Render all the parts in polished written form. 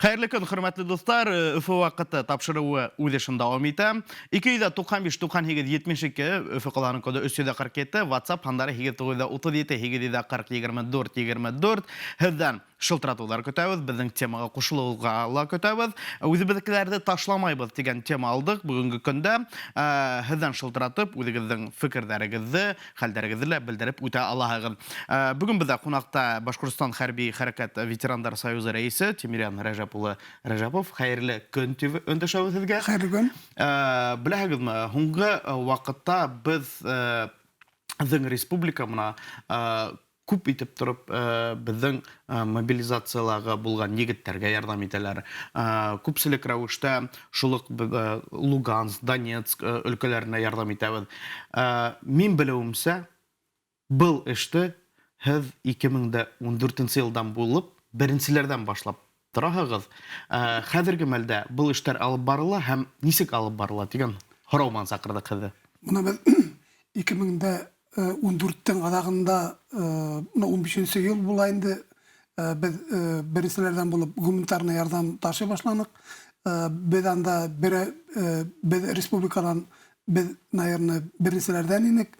Hayırlı gün, hürmetli dostlar. Üfü vakıtı tapşırığı üdeşin devam etem. 295-98-72 Üfü kılanın kodu üstüde 47, WhatsApp handары 237-37-40-24-24. Hizden шылтыратулар көтәбез, безнең темага кушылуга көтәбез. Үзебезнекеләрне ташламайбыз дигән тема алдык бүгенге көндә. Хездан шылтыратып, үзегезнең фикерләрегезне, хәлләрегезне белдереп үтә аласыз. Бүген бездә кунакта Башкортстан хәрби хәрәкәт ветерандар союзы рәисе Тимирян Рәҗәп улы Рәҗәпов. Хәерле көн өндәшәбез сезгә. Хәерле көн. Беләһегезме, һуңгы вакытта без безнең республика мына күп итеп торып, безнең мобилизацияларга булган егетләргә ярдәм итәләр. Күпселек рәвештә шулык Луганск, Донецк өлкәләренә ярдәм итәбез. Мин белүемсә, был эште һез 2014 елдан булып, беренчеләрдән башлап торасыз. Хәзерге мәлдә был эшләр алып барыла һәм ничек алып барыла дигән һорауман сакырдык хәзер. Моны без 2014 адагында 15 ел була инде без беренчеләрдән булып гуманитарный ярдәм ташы башланык. Без анда без республикадан без, наверное, беренчеләрдән инек.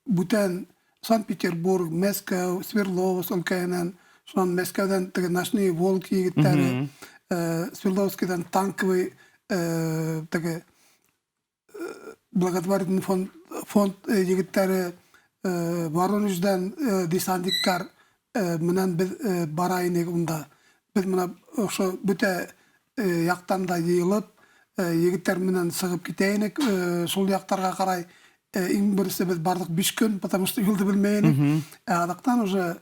Бүтән Санкт-Петербург, Москва, Свердловск өлкәсеннән, шуннан Москвадан теге Ночные волки егетләре, Свердловскидан танковый теге благотворительный фонд егетләре, Воронеждан десантниклар менән без бара инек унда. Без менә ошо бүтә яктан да йыелып, егетләр менән сыгып китә инек, шул яктарга карай. Иң берсе без бардык 5 көн, потому что юлды белмәйек. Адактан уже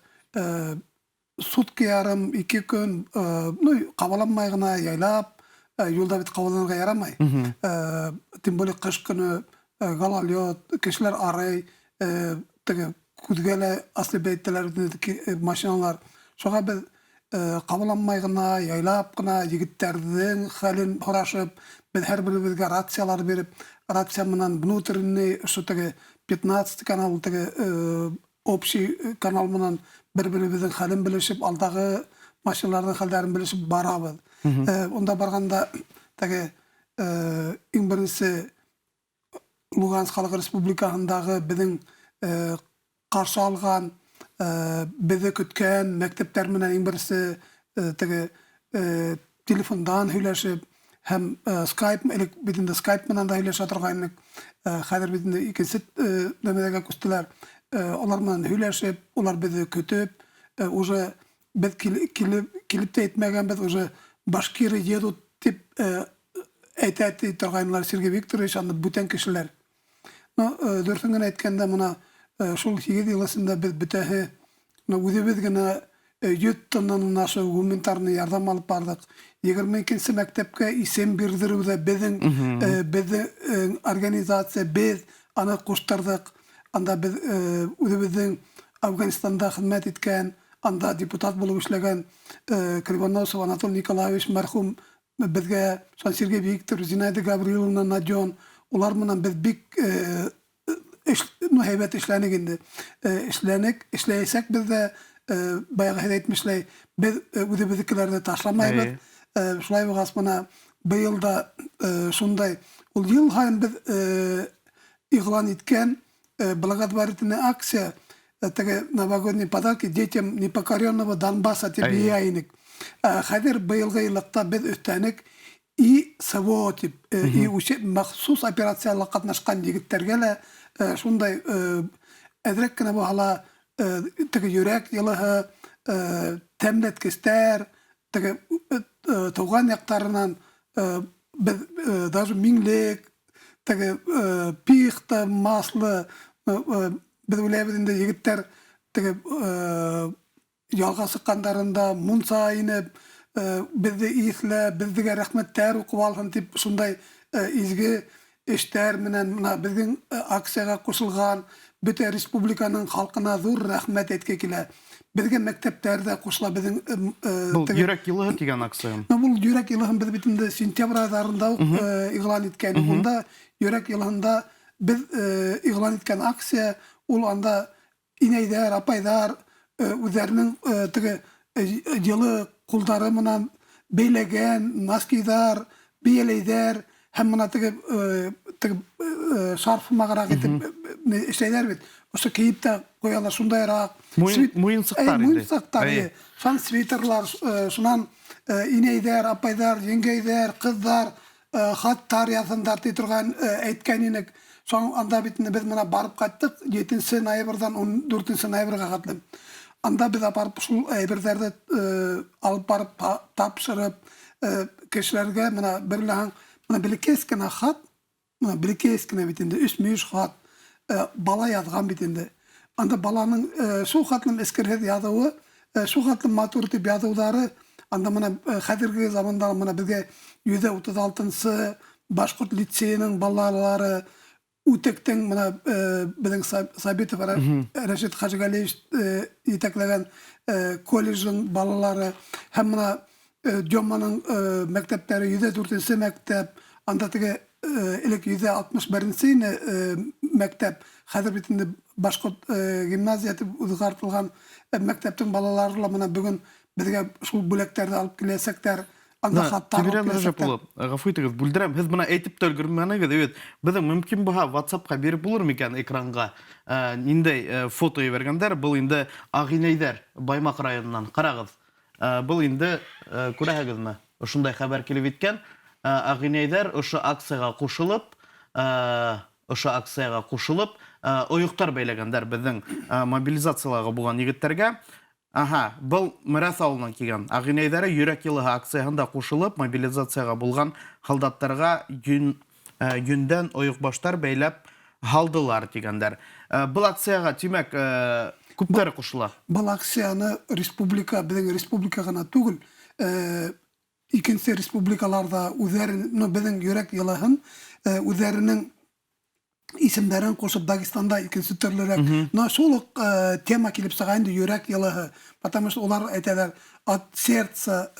сутки ярым, 2 көн, кабаланмай гына яйлап, юлда бит кабаланырга ярамай. Тем более кыш көне гололед, кешеләр арый, теге күзгәле аслебейтләрдәге машиналар. Шуга без кабаланмай гына, яйлап кына егетләрнең хәлен сорашып, без һәрберебезгә рациялар биреп, рация менән внутренний, что теге 15 канал, теге общий канал менән бер-беребезнең хәлен белешеп, алдагы машиналарның хәлләрен белешеп барабыз. Онда барганда теге иң беренче Луганск Халык Республикасындагы безнең каршы алган, безне көткән мәктәптәр менән иң беренче теге телефондан һөйләшеп, һәм Skype битендә Skype менән да һөйләшә торганлык. Хәзер битендә икенче нәмәгә күстеләр. Алар менән һөйләшеп, алар безне көтеп, уже без килеп әйтмәгән, без уже Башкирия едут дип әйтә торганлар Сергей Викторович, аны бүтән кешеләр. Дөресен генә әйткәндә, моны шул 8 елында без бүтәһе үзебез генә 100 тоннадан аша гуманитарный ярдәм алып бардык. 22нче мәктәпкә исем бирдерүдә безнең организация без аны куштырдык. Анда без үзебезнең Афганистанда хезмәт иткән, анда депутат булып эшләгән Кривоносов Анатолий Николаевич мәрхүм безгә Сергей Виктор, Зинаида Гавриловна Надён, улар менән без бик һәйбәт эшләнек инде. Эшләйсәк без дә баягы әйтмешләй, без үзебезнекеләрне ташламайбыз. Шулай булгас менә быел да шундай. Ул ел һайын без игълан иткән благотворительная акция, теге новогодние подарки детям непокоренного Донбасса дип яйник. Хәзер быелгы еллыкта без өстәнек и СВО дип, махсус операцияларга катнашкан егетләргә лә шундай әдрәк кенә баһала теге йөрәк йылыһы, тәмләткечләр, теге туган яктарыннан без даже минлек, теге пихта, масло, без уйлайбыз инде егетләр теге ялга сыккандарында мунса инеп, безне исләп, безгә рәхмәттәр укып алган дип шундай изге эштәр менән безнең акциягә кушылган бөтә республиканың халкына зур рәхмәт әйткә килә. Безгә мәктәпләрдә кушыла безнең йөрәк йылыһы дигән акция. Бу йөрәк йылыһын без бит инде сентябрь айларында игълан иткән. Монда йөрәк йылыһында без игълан иткән акция, ул анда инәйдәр, апайдар үзләренең теге йылы кулдары менән beylegen, naskidar, biyeleyder, hem mına tıgı şarfı mağara gitip şeyler bit. Oşa kiyip de koyalar şundayrak. Muyunsaklar indi. Muyunsaklar. Şan sviterlar, şunan ineyder, apaydar, yengeyder, kızlar, hat tarihasınдар deyturgan aytganinek. Son anda bitinde biz mına barıp kattık. 7 noyabrdan 14 noyabrga katılım. Anda biz aparıp şul ayberlerde alıp barıp tapşırıp kişilerge mına birlahan mına bilkeskine hat, mına bilkeskine bitinde 300 hat bala yazgan bitinde. Anda balanın şu hatlım eskerhet yazığı, şu hatlım maturity yazıları anda mına hadirgi zamanda mına bizge %36 Başkurt liseyinin balaları Utekten mına bizim Sabitov Reşit Hacıgaliyev yetekleyen kolejin balaları hem mına Cöman'ın mektepleri %4 mektep anda tege ilk %61 mektep hazır bitinde Başkurt gimnaziyatı uzgartılgan mekteptin balalarıyla mına bugün bizge şu büleklerdi alıp kilesekler Тимирян Рәҗәпулов, гафу итегез, бүлдерәм. Һез моны әйтеп тә өлгермәнегез. Evet, безнең мөмкин буһа WhatsApp-ка биреп булыр микән экранга? Ниндәй фото ебәргәндәр? Бу инде Агинәйдәр, Баймак районыннан. Карагыз. Бу инде күрәһегезме? Ошондай хәбәр килеп иткән. Агинәйдәр ошо акцияга кушылып, оюктар бәйләгәндәр безнең мобилизацияларга булган егетләргә. Aha, бұл Мирас ауылынан келген. Ағинайдары Йөрәк йылы акциясында қушылып, мобилизацияға болған халдаттарға юндән ойықбаштар бәйләп халдылар дегендер. Бұл акцияға тимәк күптәре қушыла? Бұл акцияны республика, біздің республика ғана түгіл, икенсе республикаларда біздің Йөрәк йылыһын үзләренең isimlerin koşup Dagestanda ikinci türlürek. Şoluk tema kilip sağayındı Yürek yılığı. Потому что olar aytalar at sertsa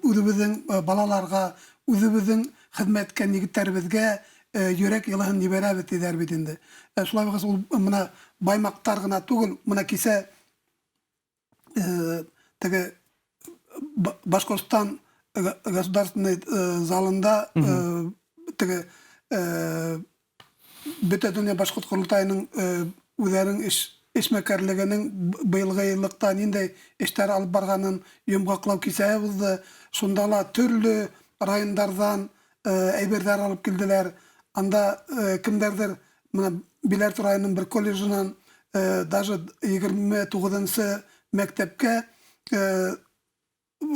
üzübüzün balalarga, üzübüzün hizmetken yigitlerimizge Yürek yılığın liberabet eder bitindi. Şolay bakası mına baymaktar gına tugul mına kise Башкортостан государственный залында Bütün dünya Başkurt Kurultayının üzerinin işmekarlığının bıyılgı yıllıktan indi işler alıp barganın yumgaqlav kisaya buldu. Şundala türlü rayonlardan eyberler alıp geldiler. Anda kimlerdir Biler rayonunun bir kolejinden даже 29 mektepke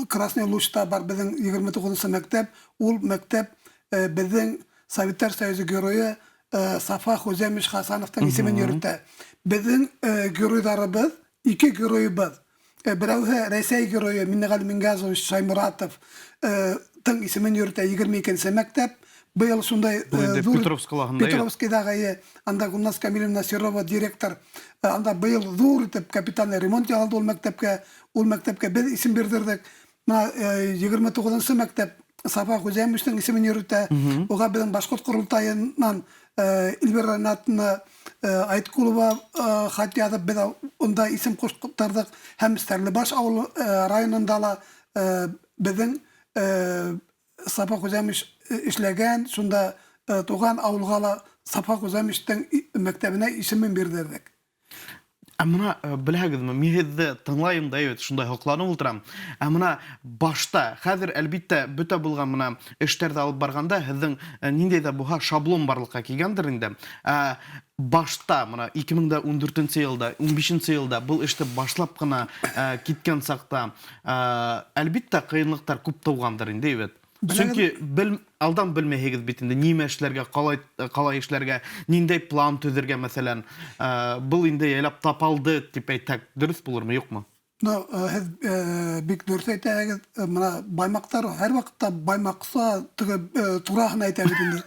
Krasny Luş'ta var bizim 29 mektep. Ul mektep bizim Sovetler Soyuzu Görüyü Safa Hozemiş Hasanov'tan ismen yürüttü. Bizim görüydarımız, iki görüyümüz. Birisi Resey görüyü Minnegal Mingazoviç Şaymuratov tan ismen yürüttü 22 mektep. Bu yıl şunday Petrovska'da anda Gulnaz Kamilevna Serova direktör anda bu yıl zor etip kapitalne remont yapıldı ol mektepke biz isim verdirdik. 29 mektep Safa Hozemiş'ten ismen yürüttü. Oga bizim Başkurt Kurultayından İlber Ranat'ına Aytkulova hat yazıp biz onda isim koştardık. Hem Sterlibaş rayonunda bizim Safa Hozemiş işlegen, şunda Tuğan Avulgala Safa Hozemiş'ten mektebine ismin verdirdik. Amına bilhagizmi, mihizde tınlayım da evet, şunday hoklanı ulturam. Amına başta, hazır elbette büte bulgan mına işlerde alıp barganda, hizin nindey de buha şablon barlıqa kelgendir indi. Başta, mına 2014 yılda, 15 yılda bu işte başlap gına kitken saqta, elbette kıyınlıklar көп tuğandır indi, evet. Çünkü aldan bilmeyiz bitinde nime işlerge, qalay işlerge, nindey plan tüzürge mesela, bu indi elap tapaldı tip aytak, dürüst bulur mu, yok mu? Bik dürüst aytak, baymaktar her vakitte baymaksa turağını aytak bitinde.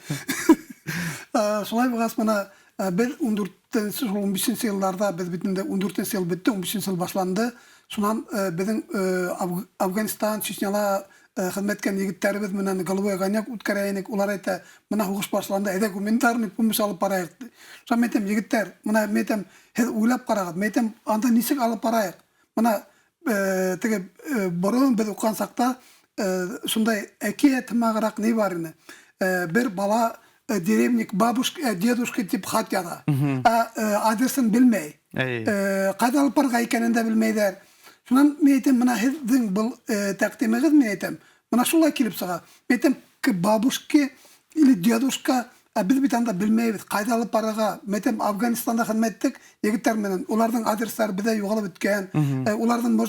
Şolay bağız biz 15 yıllarda biz bitinde 14 yıl bitti, 15 yıl başlandı. Şundan bizim Afganistan, Çeçnyala hizmetken yigitlerimiz menen Galvoy ganyak utkarayanik ular ayta mına hukuş başlandı ede komentarnik bu misal parayık. Şa metem yigitler mına metem hez uylap qaragad metem anda nisik alıp parayık. Mına tege boron biz ukan sakta şunday eki tımağırak ne var yine? Bir bala деревник бабушка, дедушка тип хат яда. Adresin bilmey. Kaydalıp barga ikanen de bilmeyler. Şundan men aytem mına hizdin bu takdimigiz men aytem. Mına şulay kilip sağa. Men aytem ki babuşka ili dедушка biz bir tane de bilmeyiz. Kaydalıp barga men aytem Afganistan'da hizmet ettik. Yigitler menen ulardan adresler bize yoğalıp bitken. Ulardan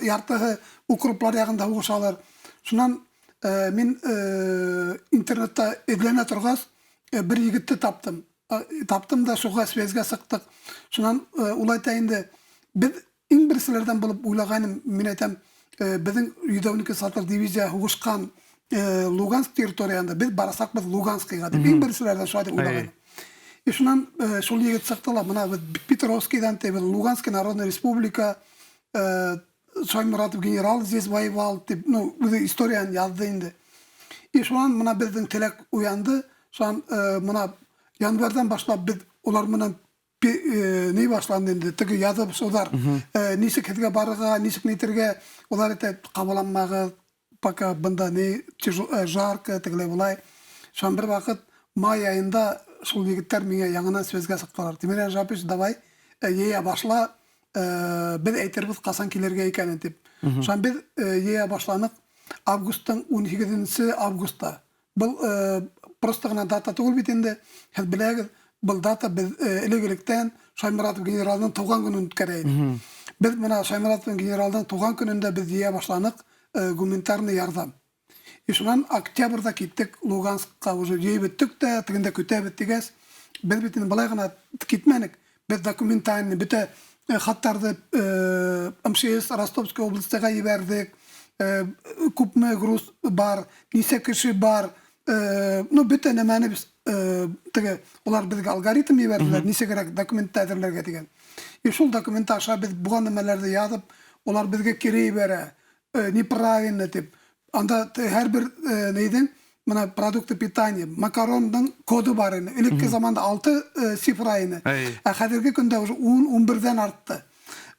yartığı ukruplar yağında uğuşalar. Şundan men internette izlene turgaz bir yigitni taptım. Taptım da şuğa связьга sıktık. Şundan ulaytayında biz en birisilerden bulup uylaganym men aytam bizim 112 Saltar diviziya huguşkan Lugansk territoriyanda biz barasak biz Lugansk'a dip en birisilerden şu ayda uylaganym. Şundan şol yigit sıktılar. Mına Petrovskiydan te Lugansk Народная Республика Soymuratov general здесь воевал dip bu istoriyan yazdı indi. Şundan mına bizden telek uyandı. Şu an mına yanvardan başlap biz ular mına ne başlandı indi. Tıgı yazıp sozar. Nisik hedge barıga, nisik nitirge ular ete kabalanmağı paka bunda ne jarkı tıgıle bulay. Şu an bir vakit may ayında şul yigitler mine yanına сөзге sıktılar. Timeren Japis davay yeya başla biz eyterbiz kasan kilerge eken dip. Şu an biz yeya başlanık Avgust'tan 12 Avgust'ta. Bu просто гына дата түгел бит инде. Һез беләгез, бу дата без элегелектән Шаймуратов генералның туган көнен үткәрәйdik. Без менә Шаймуратов генералның туган көнендә без дия башланык гуманитарный ярдәм. Шуннан октябрьдә киттек Луганскка уже җыйбыттык та, тегендә көтәбез дигәс, без бит инде былай гына китмәник. Без документальный бите хаттарды МЧС Ростовской областьга җибәрдек. Күпме груз бар, ничә кеше бар. Бөтә нәмәне biz ular bizge algoritm ебәрделәр, ничә кирәк документ әзерләргә дигән. Шул документ аша biz буган нәмәләрне язып, улар безгә кире ибәрә. Неправильно дип. Анда һәрбер нейдән менә продукты питания, макаронның коды бар иде. Элекке заманда 6 цифра иде. Хәзерге көндә уже 10-11дән артты.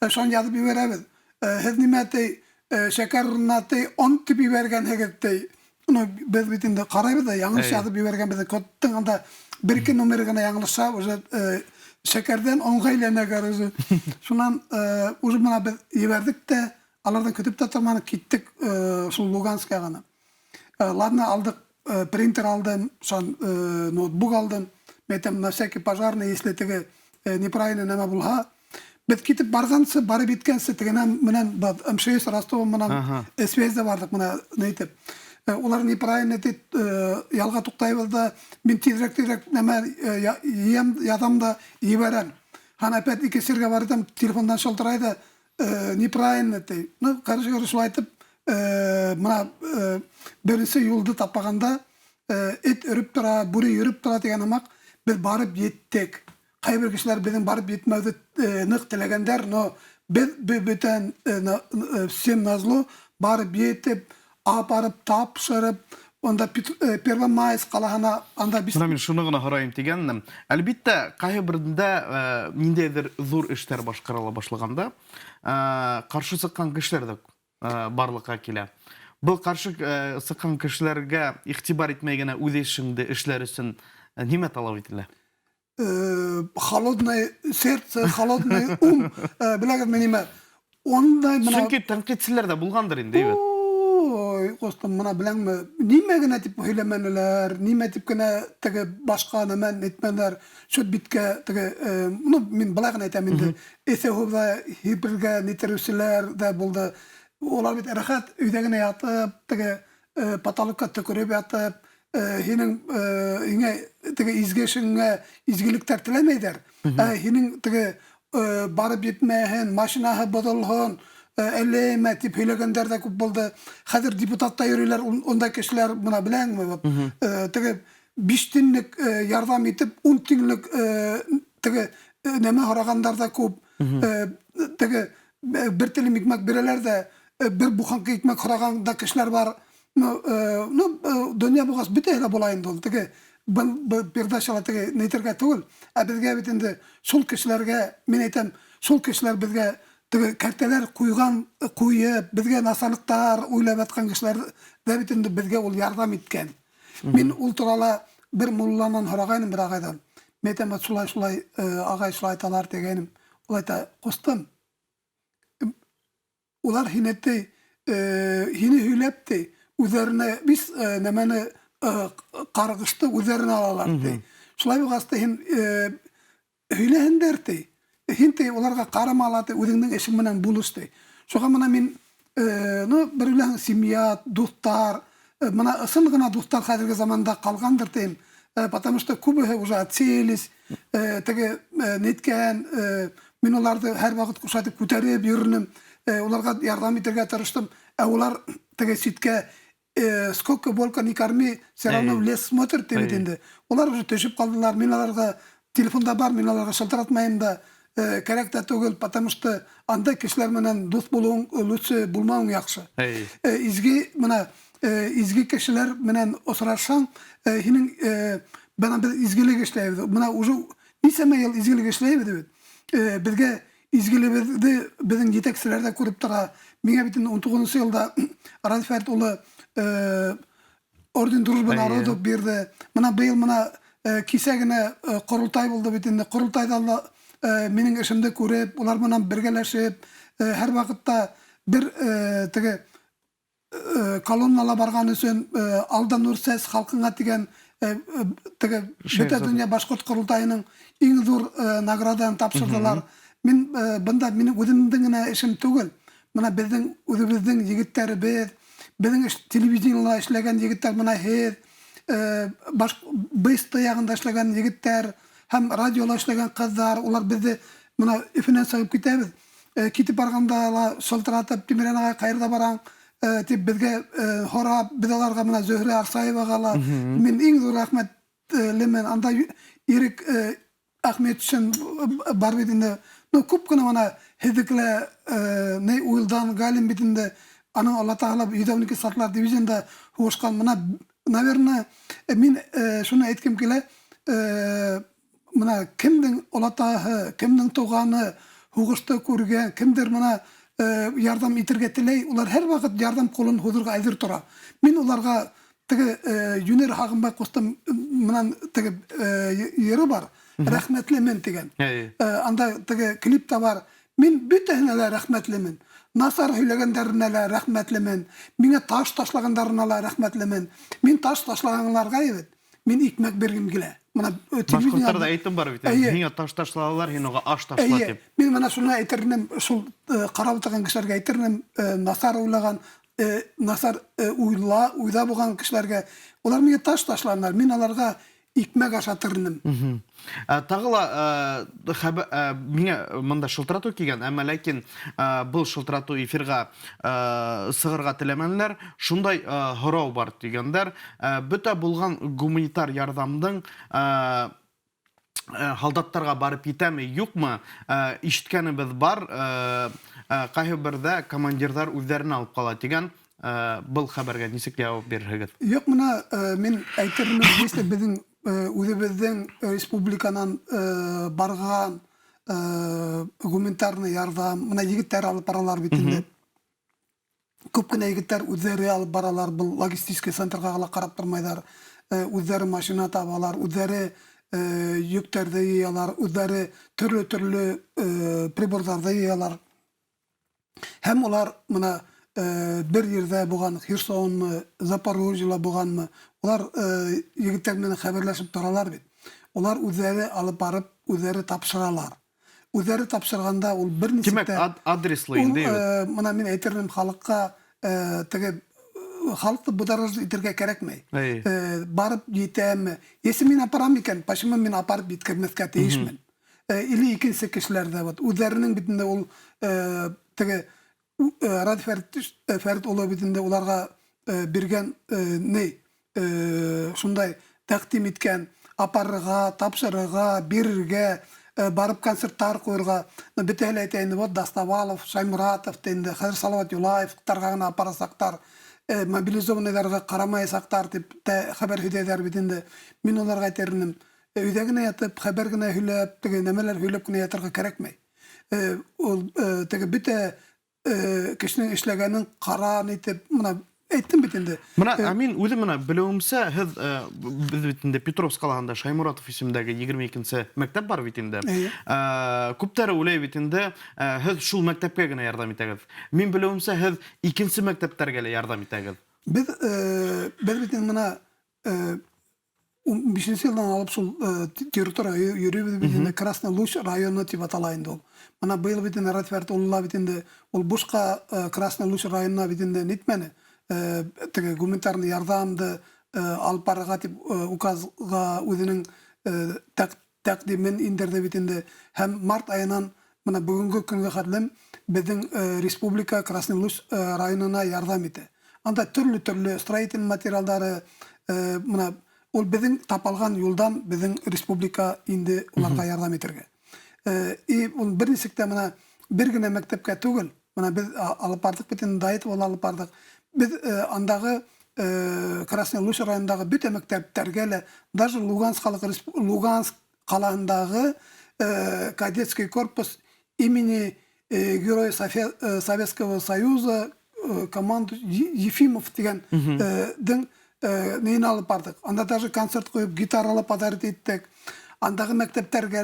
Шуны язып ибәрәбез. Һез нимәтей şekernaty 10 tipi ибәргән һәгәттәй. Biz bitinde karayı da yanlış yazıp bibergen bize kodtun anda bir iki numara gana yanlışsa уже şekerden ongaylana karısı. Şundan уже buna biz yiberdik de alardan kötüp tatırmanı gittik şu Lugansk'a gana. Ladna aldık, printer aldım, son notebook aldım. Metem на всякий пожарный, если тege неправильно нема булha. Biz gitip bargansı, barı bitkensi tegene menen МЧС Ростова menen SVS'de vardık mena neytip. Ular neправильно etip yalga tuktayız da ben tezrek neme yadamda yiberen. Hana pet iki sirge vardım telefondan şoltıraydı neправильно etip. Karşı şulay etip mena birisi yolda tapaganda et örüp tura, buri yürüp tura degen amak biz barıp yettik. Kaybir kişiler bizim barıp yetmezdi nık dilegender. Biz bütün sem nazlı barıp yetip aparıp tapşırıp onda Первомайск қалahana anda biz Мен шуны гына һорайым дигәннем. Әлбәттә, кайһы бердә ниндәйдер зур эшләр башкарыла башлаганда, каршы сыккан кешеләр дә барлыкка килә. Бу каршы сыккан кешеләргә игътибар итмәй генә үз эшеңдә эшләр өчен нимә таләп ителә? Холодное сердце, холодный ум, беләгез менә ондай менә Чөнки тәнкыйтьчеләр дә булгандыр инде, әйбәт. Dostum bana bilenme nime gene tip höylemenler nime tip gene tege başka nemen etmenler şu bitke tege bunu min balagın eteminde ese hubda hiperge nitrüsler de buldu olar bit rahat üydegine yatıp tege patalıkka tükürüp yatıp hinin yine tege izgeşinge izgilikler tilemeyder hinin tege barıp yetmeyen maşinaha bodolhon Elleme tip hülegender de kup buldu. Hazır deputat da yürüyorlar, onda kişiler buna bilen mi? Tege 5 tinlik yardım etip 10 tinlik tege neme haraganlar da kup. Tege bir tilim ekmek bireler de bir buhanki ekmek haragan da kişiler var. Dünya buğaz biteyle bulayın dolu. Tege bir de şala tege neyterge tuğul. Bizge bitinde sul kişilerge min etem sul kişiler bizge тиги картелер куйып, бизге насарлыктар уйлап аткан кишилер да битинде бизге ул ярдәм иткән. Мин ул турала бер мулланан һорагайным бер агайдан. Метем шулай агай шулай айталар дигәнем. Ул айта, кустым, улар хинетти, хини һөйләпти, үзләренә бис нәмәне каргышты үзләренә алалар ди. Шулай булгасты һин һөйләһендер ди. Һин уларга карамала ди, үзеңнең эшең менән булыш ди. Шуга менә мин берлән семья, дустар, менә ысын гына дустар хәзерге заманда калгандыр дим. Потому что күбеһе уже отселись, теге неткән, мин уларны һәр вакыт кушатып күтәреп йөрнем, уларга ярдәм итәргә тырыштым. Улар теге ситкә сколько волка не корми, все равно в лес смотрит дип инде. Улар уже төшеп калдылар. Мин аларга телефонда бар, мин аларга шалтыратмайм да, кирәк тә түгел, потому что анда кешеләр менән дуст булуың лучше булмауың яхшы. Изге менә изге кешеләр менән осрашсаң, һинең бана бер изгелек эшләйбез. Менә уже нисәмә ел изгелек эшләйбез бит. Безгә изгелегебезне безнең җитәкчеләр дә күреп тора. Миңа бит 19 елда Радферт улы орден дружбы народов бирде. Менә быел менә кисәгенә корылтай булды бит инде. Корылтайда минең эшемне күреп, улар менән бергәләшеп, һәр вакытта бер теге колоннала барган өчен Алдан Нурсәс халкыңа дигән теге бөтә дөнья башкорт корылтайының иң зур наградан тапшырдылар. Мин бында минең үземнең генә эшем түгел. Менә безнең үзебезнең егетләребез, безнең телевидениелә эшләгән егетләр менә һез, башка ягында эшләгән егетләр һәм радиола эшләгән кызлар, улар безне менә ифенә сагып китәбез. Китеп барганда шалтыратып, Тимирянага кайерда бараң, дип безгә хорап, без аларга менә Зөһрә Арсаевага мин иң зур рәхмәтлемен. Анда Ирек Әхмәт өчен бар бит инде. Күп кенә менә һездекле не уйлдан галим бит инде. Аның Алла Таала юдавники сатлар дивизионда хугышкан. Менә, наверное, мин шуны әйткем килә. Менә кемнең Алла Таала, кемнең туганы хугышты күргән, кемдер менә ярдәм итәргә теләй, улар һәр вакыт ярдәм кулын һуздырга әзер тора. Мин уларга теге Юнер Хагымбай кустым менән теге йөрү бар. Рәхмәтлемен дигән. Анда теге клип та бар. Мин бөтәһенә дә рәхмәтлемен. Насар һөйләгәннәренә дә рәхмәтлемен. Миңа таш ташлаганнарына да рәхмәтлемен. Мин таш ташлаганнарга ибет. Мин икмәк бергем килә. Менә телевидениедә әйтем бар бит. Миңа таш ташладылар, һин аңа аш ташла дип. Мин менә шуны әйтернем, шул карап торган кешеләргә әйтернем, насар уйлаган, насар уйда булган кешеләргә, улар миңа таш ташланнар. Мин аларга икмәк ашатырным. Тагыла миңа монда шылтырату килгән, әмма ләкин бу шылтырату эфирга сыгырга теләмәнләр. Шундай һорау бар дигәндәр. Бөтә булган гуманитар ярдәмдән һалдаттарга барып итәме, юкмы? Ишеткәнебез бар. Кайһы бердә командирлар үзләренә алып кала дигән. Был хәбәргә ничек җавап бирергез? Юк, менә мин әйтермен, если безнең үзебезнең республиканан барган гуманитарный ярдәм, менә егетләр алып баралар бит инде. Күп кенә егетләр үзләре алып баралар, бу логистик центрга карап тормайлар. Үзләре машина табалар, үзләре йөктәрдә йыялар, үзләре төрле приборларда йыялар. Һәм улар менә бер yerdə булган Херсонмы, Запорожьеда булганмы, улар егетләр менән хәбәрләшеп торалар бит. Улар үзләре алып барып, үзләре тапшыралар. Үзләре тапшырганда ул бер ничек тә адреслы инде. Менә мин әйтермен, халыкка теге халыкты будараж итәргә кирәкмәй. Барып җитәме? Если мин апарам икән, почему мин апарып җиткермәскә тиешмен? Или икенче кешеләрдә вот үзләренең битендә ул теге Радферт улы битендә уларга биргән шундай тәкъдим иткән апарырга, тапшырырга, бирергә, барып концерттар куярга. Бөтәһе әйтәйне, вот Доставалов, Шаймуратов тенде, хәзер Салават Юлаевтарга гына апарасактар, мобилизованныйларга карамайсактар дип хәбәр һөйләделәр бит инде. Мин уларга әйтермен, өйдә генә ятып, хәбәр генә һөйләп, теге нәмәләр һөйләп кенә ятырга кирәкмәй. ol teге bite kişinin işlegenin qaran etip mına ettim bitinde. Мына мен өзім мына білуімсе, һез біз бит инде Петровск қаласында Шаймуратов исемендәге 22-нче мәктәп бар бит инде. Әйе. Күптәре уйлай бит инде, һез шул мәктәпкә генә ярдәм итәгез. Мин белүемсә, һез икенче мәктәптәргә лә ярдәм итәгез. Biz bitinde mına 15-нче елдан алып шул территория йөрибез бит Красный Луч районы дип аталайынды ул. Мына быел бит инде Ратверт улла бит инде ул бушка Красный Луч районына бит инде нитмәне. Теге гуманитарный ярдәмды алып барырга дип указга үзенең тәкъдимен индерде бит инде. Һәм март аеннан мына бүгенге көнгә хәтлем безнең республика Красный Луч районына ярдәм итә. Анда төрле строительный материалдары мына ул безнең тапалган юлдан безнең республика инде уларга ярдәм итәргә. И ул бер нисектә мына бер генә мәктәпкә түгел, мына без алып бардык бит инде дайт алып бардык. Biz andagı Krasny Luch rayonundagı bütün mekteplерге даже Lugansk қаласындағы кадетский корпус имени Героя Советского Союза команду Ефимов деген дың нейін алып бардық. Анда даже концерт қойып, гитаралы подарит еттік. Андағы мектептерге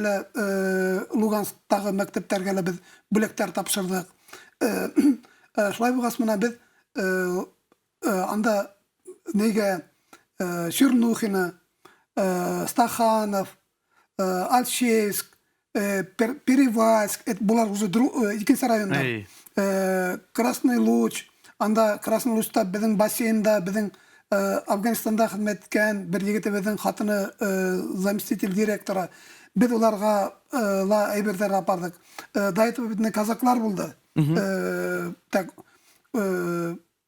Лугансктағы мектептерге біз бүлектер тапшырдық. Шулай бұғас мына біз анда неге Чернухина, Стаханов, Алчевск, Перевальск, это бұлар уже екінші райондар. Красный Луч, анда Красный Лучта біздің бассейнда, біздің Афганистанда қызмет еткен, бір егеті біздің қатыны заместитель директора. Біз оларға әйбердер апардық. Дайты бітіне казаклар болды.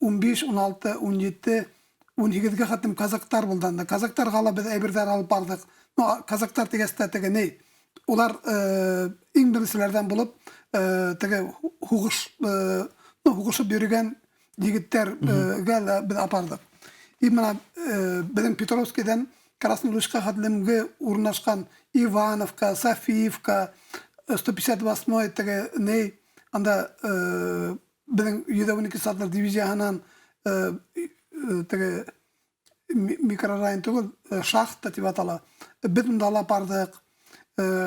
15, 16, 17, 18-ге хаттым казактар болды. Казактар қала біз әйбердер алып бардық. Казактар тегесті теге не? Олар ең біріншілерден болып, теге хуғышып берген егеттерге біз апардық. И мына біздің Петровскіден Красный Лучқа хаттымге урнашқан Ивановка, Софиевка, 158 теге не? Анда біздің 12 сатлар дивизиясынан микрорайон түгіл, шахта деп атала. Біз мұнда алып бардық.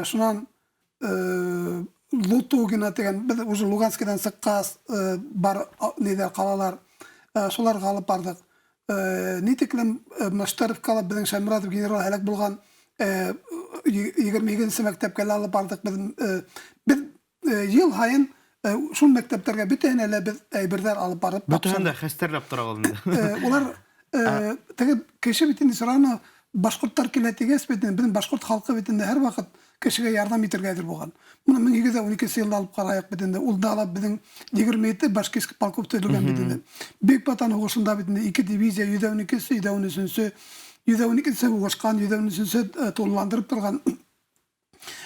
Шунан Лутугина деген, біз уже Луганскіден сыққас бар недер қалалар, соларға алып бардық. Нетеклім Штарфкалы біздің Шаймуратов генерал әлек болған 22-ші мектепке алып бардық. Біз ел хайын шул мәктәптерге бүтән әле без әйбердәр алып барып бүтән дә хәстәрләп тора алды. Улар теге кеше битен сораны башкортлар килә тигәс битен безнең башкорт халкы битен һәр вакыт кешегә ярдәм итәргә әзер булган. Моны 1212 елда алып караек битен ул да алып безнең 27 башкирский полков төзелгән битен. Бик батан угышында битен 2 дивизия 112-се 113-се 112-се угышкан 113-се тулландырып торган.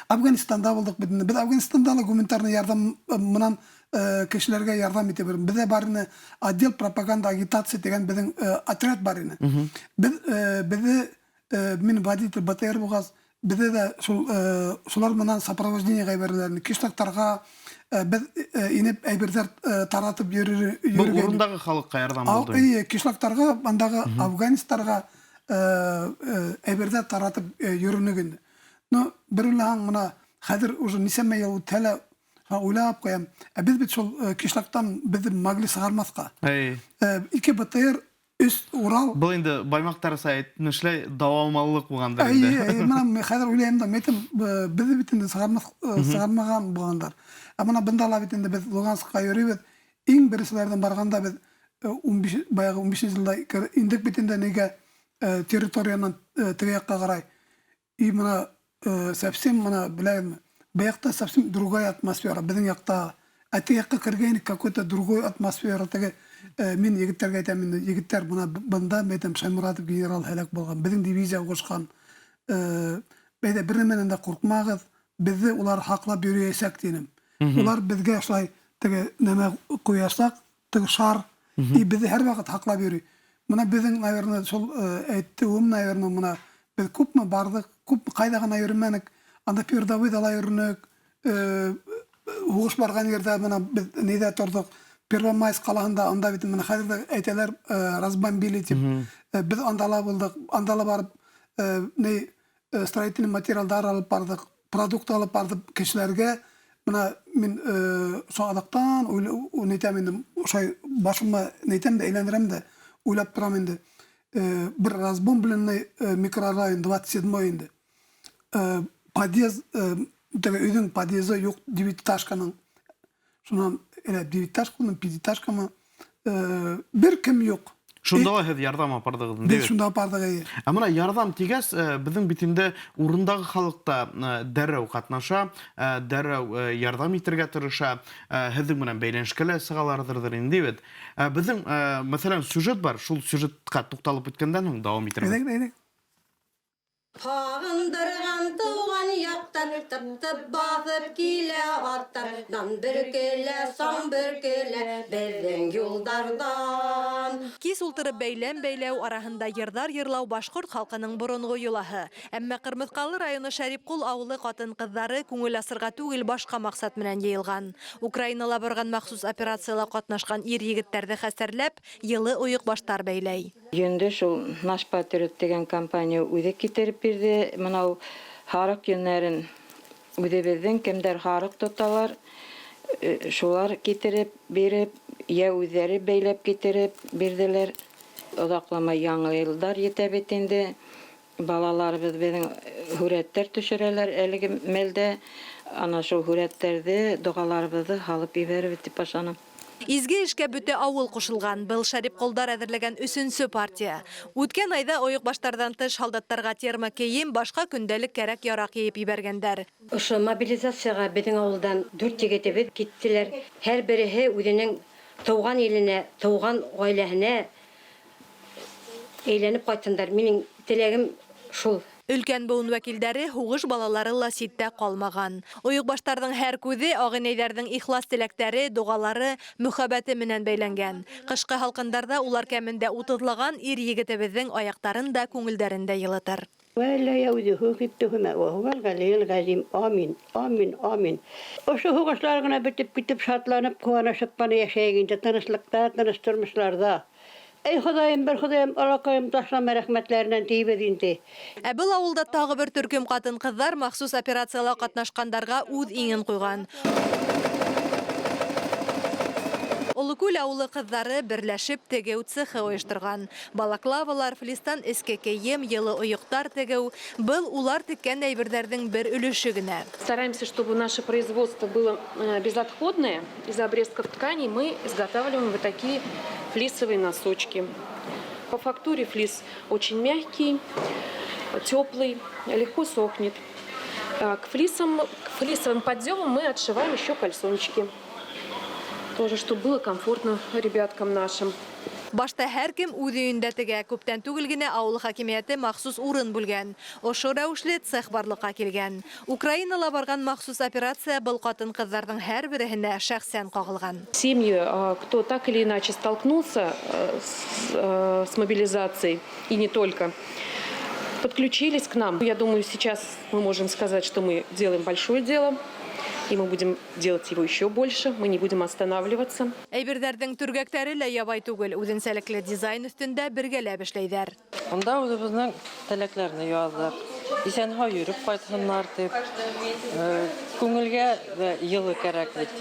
Афганистанда булдык битен. Без Афганистанда гуманитарный ярдәм мынан кешеләргә ярдәм итә бер. Бездә барны отдел пропаганда агитация дигән безнең отряд бар иде. Бездә мин водитель БТР бугаз. Бездә дә шулар менән сопровождение гайберләрне кишлектарга без инеп әйберләр таратып йөргән. Бу урындагы халыкка ярдәм булды. Кишлектарга, андагы Афганистарға әйберләр таратып йөргән. Но бирүләһәң мына хәзер уже нисәмә ел үтәлә уйлап куям. Без бит шул кишлектан без могли сыгармаска. Ике БТР үз Урал. Бу инде Баймактар сайтнышлай дәвамлылык булгандыр инде. Менә хәзер уйлыйм да, мәйтем без бит инде сыгармаган булгандар. Менә бында ла бит инде без Луганскка йөрибез. Иң беренчеләрдән барганда без 15 баягы 15 елда индек бит инде неге территорияны теге якка карай. И менә совсем мына беләм, бу совсем другая атмосфера. Безнең якта әти якка кергән какой-то другой атмосфера. Теге мин егетләргә әйтәм, инде егетләр мына бында мәйтәм Шаймуратов генерал һәлак булган. Безнең дивизия угышкан. Бәйдә бер нәмәнән дә куркмагыз. Безне улар хаклап йөрәсәк динем. Улар безгә шулай теге нәмә куясак, теге шар и безне һәр вакыт хаклап йөри. Мына безнең наверное шул әйтте, наверное мына biz күпме бардык, күп кайда гына йөрмәнек. Анда передовой дала йөрнек. huğuş bargan yerde mına biz neyde torduk Первомайск қаласында анда бит мына хәзер әйтәләр разбомбили дип. Без андала булдык, андала барып не строительный материалдар алып бардык, продукт алып бардык кешеләргә. Мына мин соңадактан уйлап инде, ошай башыма нәйтәм дә әйләндерәм дә, уйлап торам инде. Бер разбомбленный микрорайон 27 инде. Подъезд, өйнең подъезды юк, девятиэтажканың. Шуннан девятиэтажканың, пятиэтажкамы бер кем юк. Шунда һез ярдәм апардыгыз инде. Без шунда апардык. Мына ярдәм тигәс, безнең битендә урындагы халыкта дәррәү катнаша, дәррәү ярдәм итәргә тырыша, һезнең белән бәйләнешкәләр сыгалардыр инде бит. Безнең, мәсәлән, сюжет бар, шул сюжетка тукталып үткәндән соң дәвам итәрбез. Hağındırgan tuğan yaktan, tıp basıp kile attar, dan bir kile, son bir kile, bizden yoldardan. Кис ултырып бәйләм-бәйләү арасында йырдар йырлау башкорт халкының борынгы юлаһы. Әмма Кырмыскалы районы Шәрипкул авылы хатын-кызлары күңел асырга түгел башка максат белән йыелган. Украинала барган махсус операцияларда катнашкан ир-егетләрне хәстәрләп, йылы уйык баштар бәйләй. Йөнде шул Наш Патриот дигән компания үзе китереп бирде. Менә харык йөннәрен үзебезнең кемдер харык тоталар. Шулар китереп биреп, я үзләре бәйләп китереп бирделәр. Озакламай яңа елдар җитә бит инде. Балаларыбыз безнең хүрәттәр төшерәләр әлеге мәлдә. Ана шул хүрәттәрдә дугаларыбызны халып ибәреп дип ашанам. Изге эшкә бөтә авыл кушылган. Был Шәрипкулдар әзерләгән 3нче партия. Үткән айда оек баштардан тыш солдаттарга терма кием, башка көндәлек кәрәк ярак йыйып ибәргәннәр. Ошо мобилизацияга безнең авылдан 4 егетебез киттеләр. Һәр береһе үзенең туган иленә, туган гаиләһенә әйләнеп кайтсындар. Минем теләгем шул. Өлкән буын вәкилдәре хугыш балалары ласиттә калмаган. Оек баштарның һәр күзе агынәйләрнең ихлас теләктәре, дугалары, мөхәббәте менән бәйләнгән. Кышкы халкындарда улар кәмендә 30лаган ир-егетебезнең аяктарын да күңелдәрендә йылытыр. ولا يؤذيه كتهما وهو الغني العظيم آمين آمين آمين. Ошо хугышларына битеп шатланып, куанышып кана яшәгәндә тынычлыкта, тыныштырмышларда. Ey Xudoyim, bir Xudoyim, Аллакаем ташлама рәхмәтләреннән тибез инде. Был авылда тагы бер төркем катын-кызлар махсус операцияларга катнашкандарга үз иңен куйган. Улыкүл авылы кызлары берләшеп тегәү цехы оештырган. Балаклавалар, флистан эске кием, йылы оюктар тегәү. Был улар теккән әйберләрнең бер өлеше генә. Стараемся, чтобы наше производство было безотходное. Из обрезков тканей мы изготавливаем вот такие флисовые носочки. По фактуре флис очень мягкий, теплый, легко сохнет. К флисовым поддевам мы отшиваем еще кальсончики. Тоже, чтобы было комфортно ребяткам нашим. Башта һәркем үз өендә тегә, күптән түгел генә авыл хакимияте махсус урын бүлгән. Ошо рәвешле цех барлыкка килгән. Украинала барган махсус операция был катын-кызларның һәр береһенә шәхсән кагылган. Семьи, кто так или иначе столкнулся с мобилизацией, и не только, подключились к нам. Я думаю, сейчас мы можем сказать, что мы делаем большое дело. И мы будем делать его еще больше, мы не будем останавливаться. Әйберләрнең түргәктәре лә ябай түгел, үзенчәлекле дизайн өстендә бергәләп эшләйләр. Онда үзебезнең теләкләрне яздык. Исән-һау йөреп кайтсыннар дип. Күңелгә йылы кәрәк бит.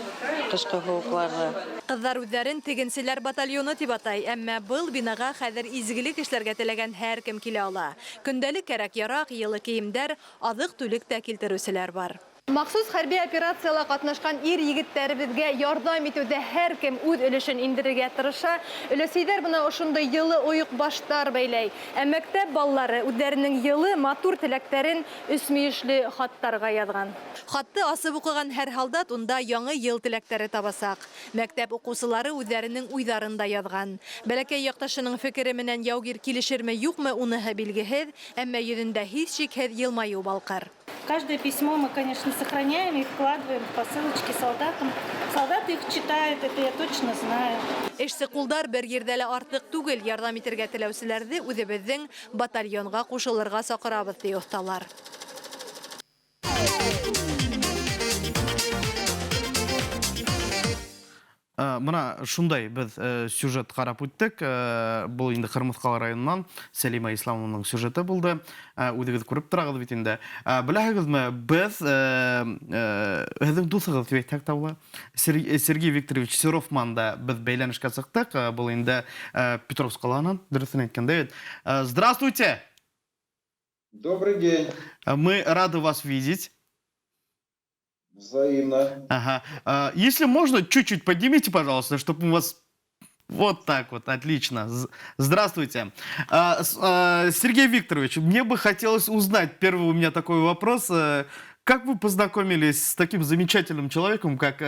Кышкы хукларга. Кызлар үзләрен тегенчеләр батальоны дип атай, әмма был бинага хәзер изгелек эшләргә теләгән һәркем килә ала. Көндәлек кәрәк ярак, йылы киемдәр, азык-түлек тә килтерүчеләр бар. Махсус хәрби операцияларга катнашкан ир-егетләребезгә ярдәм итүдә һәркем үз өлешен индерергә тырыша. Өлесейдәр бына ошондай йылы оюк баштар бәйләй. Ә мәктәп баллары үзләренең йылы матур теләктәрен үсмиешле хаттарга язган. Хатты асып укыган һәр солдат унда яңа ел теләктәре табасак. Мәктәп укучылары үзләренең уйларын да язган. Бәләкәй якташының фикере менән яугир килешерме юкмы уныһы билгеһез, әмма йөзендә һич шикһез елмаю балкыр. Каждое письмо мы, конечно, сохраняем и вкладываем в посылочки солдатам. Солдаты их читают, это я точно знаю. Эшсе кулдар бер yerдә лә артык түгел, ярдәм итәргә теләүчеләрне үзебезнең батальонга кушылырга сакырабыз ди осталар. мына шундай біз сюжет қарап өттік. Бұл енді Қырмызқала районынан Сәлима Исламованың сюжеті болды. Өдігіз көріп тұрағыз бит енді. Біләгіз ме, біз өзің досығыз деп тақтаула. Сергей Викторович Серовман да біз бәйләнішке сықтық. Бұл енді Петровск қаланын, дұрысын еткенде. Здравствуйте! Добрый день. Мы рады вас видеть. Взаимно. Ага. Если можно, чуть-чуть поднимите, пожалуйста, чтобы у вас... Вот так вот, отлично. Здравствуйте. Сергей Викторович, мне бы хотелось узнать, первый у меня такой вопрос. Как вы познакомились с таким замечательным человеком, как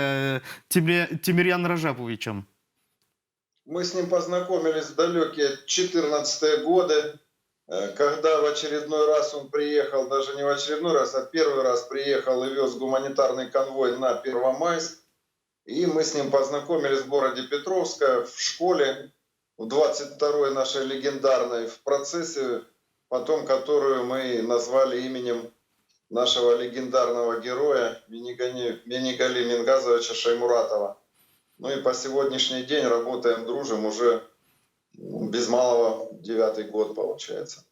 Тимирьян Ражаповичем? Мы с ним познакомились в далекие 14-е годы, когда в очередной раз он приехал, даже не в очередной раз, а первый раз приехал и вез гуманитарный конвой на Первомайск. И мы с ним познакомились в городе Петровска, в школе, в 22-й нашей легендарной, в процессе, потом которую мы назвали именем нашего легендарного героя Минигали Мингазовича Шаймуратова. Ну и по сегодняшний день работаем, дружим уже без малого 9-й год получается.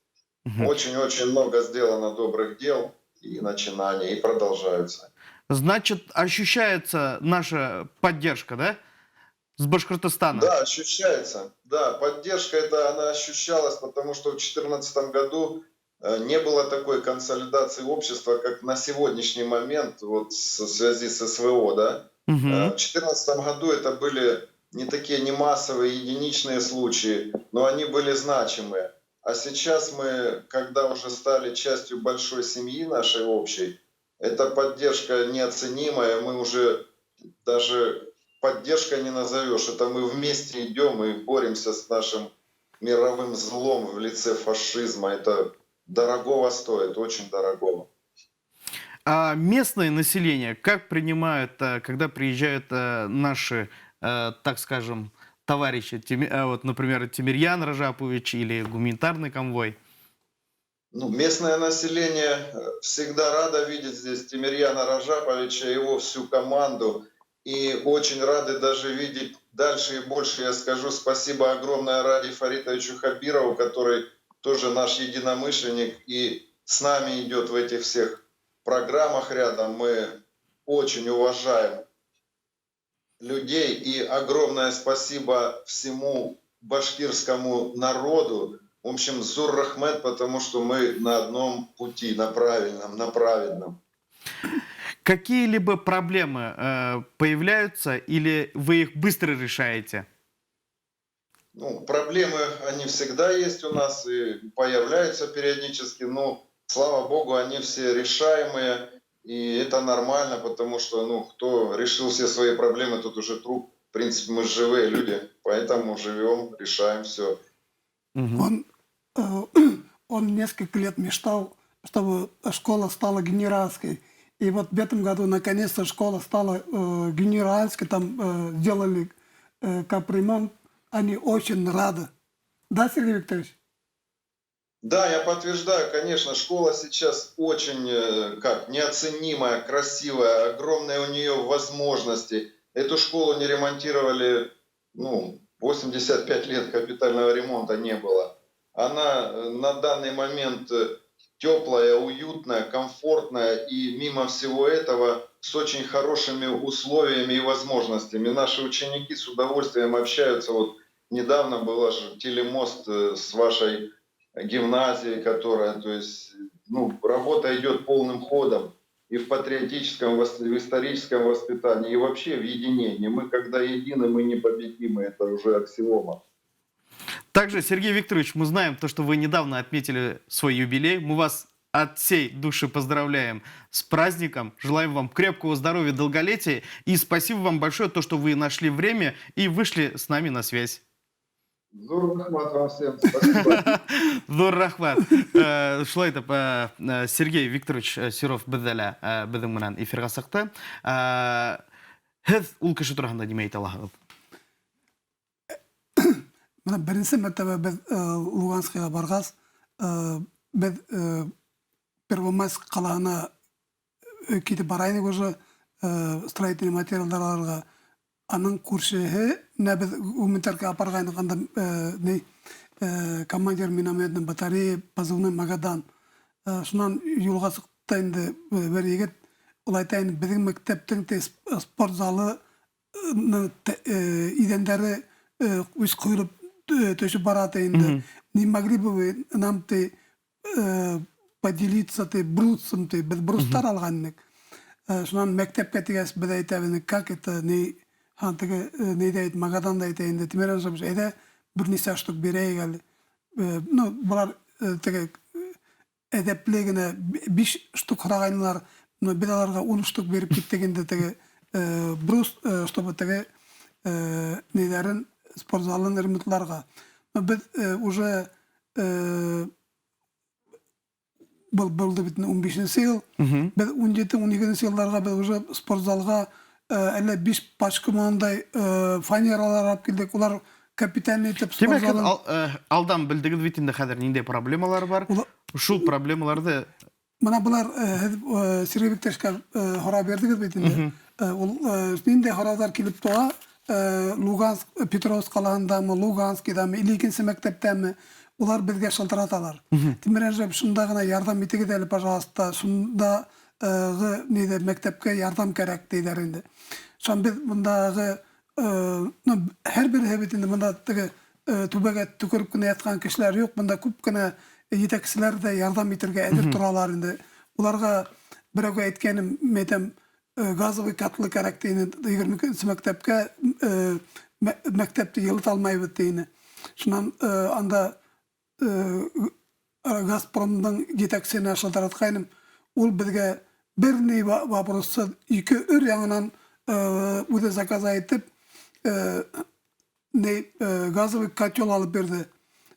Очень-очень много сделано добрых дел и начинаний, и продолжаются. Значит, ощущается наша поддержка, да? С Башкортостана. Да, ощущается. Да, поддержка эта, она ощущалась, потому что в 2014 году не было такой консолидации общества, как на сегодняшний момент, вот в связи с СВО, да. В 2014 году это были не такие не массовые, единичные случаи, но они были значимые. А сейчас мы, когда уже стали частью большой семьи нашей общей, эта поддержка неоценимая, мы уже даже поддержкой не назовешь. Это мы вместе идем и боремся с нашим мировым злом в лице фашизма. Это дорогого стоит, очень дорогого. А местное население как принимают, когда приезжают наши, так скажем, товарищи, вот, например, Тимирьян Ражапович или гуманитарный конвой? Ну, местное население всегда радо видеть здесь Тимирьяна Ражаповича, его всю команду. И очень рады даже видеть дальше и больше. Я скажу спасибо огромное Ради Фаритовичу Хабирову, который тоже наш единомышленник и с нами идет в этих всех программах рядом. Мы очень уважаем людей. И огромное спасибо всему башкирскому народу. В общем, Зур Рахмет, потому что мы на одном пути, на правильном, на праведном. Какие-либо проблемы появляются или вы их быстро решаете? Ну, проблемы, они всегда есть у нас и появляются периодически, но, слава богу, они все решаемые. И это нормально, потому что, ну, кто решил все свои проблемы, тот уже труп. В принципе, мы живые люди, поэтому живем, решаем все. Он несколько лет мечтал, чтобы школа стала генеральской. И вот в этом году наконец-то школа стала генеральской, там сделали капремонт. Они очень рады. Да, Сергей Викторович? Да, я подтверждаю, конечно, школа сейчас очень неоценимая, красивая, огромные у нее возможности. Эту школу не ремонтировали, 85 лет капитального ремонта не было. Она на данный момент теплая, уютная, комфортная и мимо всего этого с очень хорошими условиями и возможностями. Наши ученики с удовольствием общаются. Вот недавно был же телемост с вашей гимназией, которая, то есть, работа идет полным ходом и в патриотическом, в историческом воспитании, и вообще в единении. Мы когда едины, мы непобедимы, это уже аксиома. Также, Сергей Викторович, мы знаем то, что вы недавно отметили свой юбилей. Мы вас от всей души поздравляем с праздником. Желаем вам крепкого здоровья, долголетия. И спасибо вам большое, то, что вы нашли время и вышли с нами на связь. Зур рахмат вам всем. Спасибо. Зур рахмат. Шулай итеп, Сергей Викторович Серов бездәлә безнең менән эфирга сыкты. Һез ул кеше турында нимә әйтә аласыз? Менә беренче мәртәбә без Луганскига баргас, без Первомайск калаына китеп барайнык уже строительный материалларга. Анын күршеһе нәбез үмүнтәргә апарган анда не командир минометның батарея позывной Магадан. Шунан юлга сыкта инде бер егет улайтайын безнең мәктәптең спорт залы идәннәре үз куйрып төшеп барат инде. Не могли бы вы нам поделиться брусом без брустар алганнык. Шунан мәктәпкә тигәс без әйтәбез, как это не хантыгы не дәйт Магадан да әйтә инде. Тимерән шабыш әйдә bir neçə штук берәйек әле. Ну, булар теге әдәплегенә 5 штук харагайлар, но без аларга 10 штук берип киттек инде теге брус, чтобы теге неләрен спорт залын ремонтларга. Без уже булды бит 15-нче ел. Без 17-12-нче елларга без уже спорт залга әле 5 пачка мандай фанералар алып килдек. Улар капитан итеп спорт залын. Алдан билдигез бит инде хәзер нинди проблемалар бар. Шул проблемаларды Мана булар Сергей Викторовичка хора бердигез бит инде. Ул нинди хоразар килеп туа, Луганск, Петровск калаандамы, Луганскидамы, Иликинсе мәктәптәме, улар безгә шалтыраталар. Тимерәҗәп шунда гына ярдәм итегез әле, пожалуйста, шунда ниде мәктәпкә ярдәм кирәк диләр инде. Шун без мондагы һәрбер һәбит инде монда теге түбәгә төкереп кенә яткан кешеләр юк, монда күп кенә җитәкчеләр дә ярдәм итәргә әзер торалар инде. Уларга берәүгә әйткәнем, мәйтәм, газовый котлы кирәк дине, 20 мәктәпкә мәктәпте йылыта алмайбыз дине. Шуннан анда Газпромның җитәкчесенә шалтыратканым, ул безгә бер ни вопросы 2 өр яңынан үзе заказ итеп газовый котел алып берде.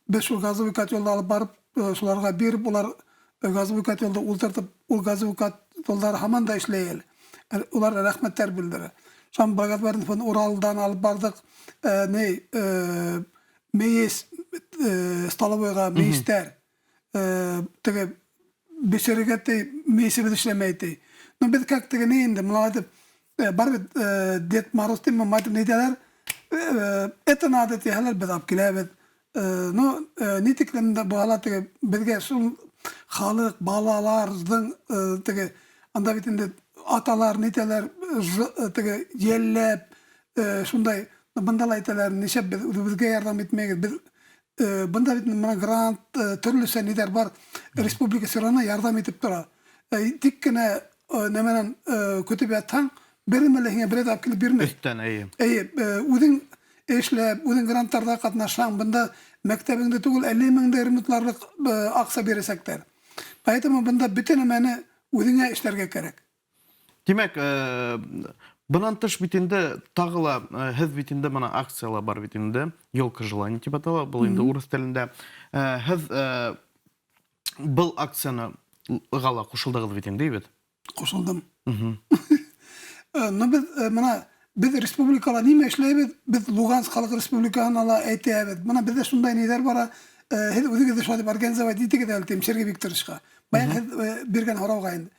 Без шул газовый котелды алып барып, шуларга берип, улар газовый котелды ултыртып, ул газовый котелдар һаман да эшләй. Улар рәхмәттәр белдерә. Шам Благодатный фонд Уралдан алып бардык, мейес столовойга мейстер теге бешерегәтте мейсе эшләмәйди. Но без как теге не инде, мулады бар Дед Мороз тема мат нидәләр. Это надо тиһәләр без апкиләбез. Но нитеклемдә буала теге безгә шул халык балаларның теге анда бит инде аталар нитәләр теге йәлләп шундай бандалар әйтәләр, нишәп безгә ярдәм итмәгез. Без бында бит менә грант төрле сәнидәр бар. Республика сырана ярдәм итеп тора. Тик кенә нәмәнән көтеп ятсаң, бермәләһеңә бер дә килеп бирмәй. Өстән Үзең эшләп, үзең грантларда катнашсаң, бында мәктәбеңдә түгел 50 мең ремонтларлык акча бирәсәктәр. Поэтому бында бөтен нәмәне үзеңә эшләргә кирәк. Димәк, бунан тыш бит инде тагыла һез бит инде моны акциялар бар бит инде. Елка желаний дип атала, бу инде урыс телендә. Һез был акцияны гала кушылдыгыз бит инде, бит? Кушылдым. Но biz республикала нимә эшләйбез? Без Луганск халык республикаһын ала әйтәбез. Менә бездә шундай нидер бара. Һез үзегез дә шулай организовать итегез әле Сергей Викторовичка. Баян биргән һорауга инде.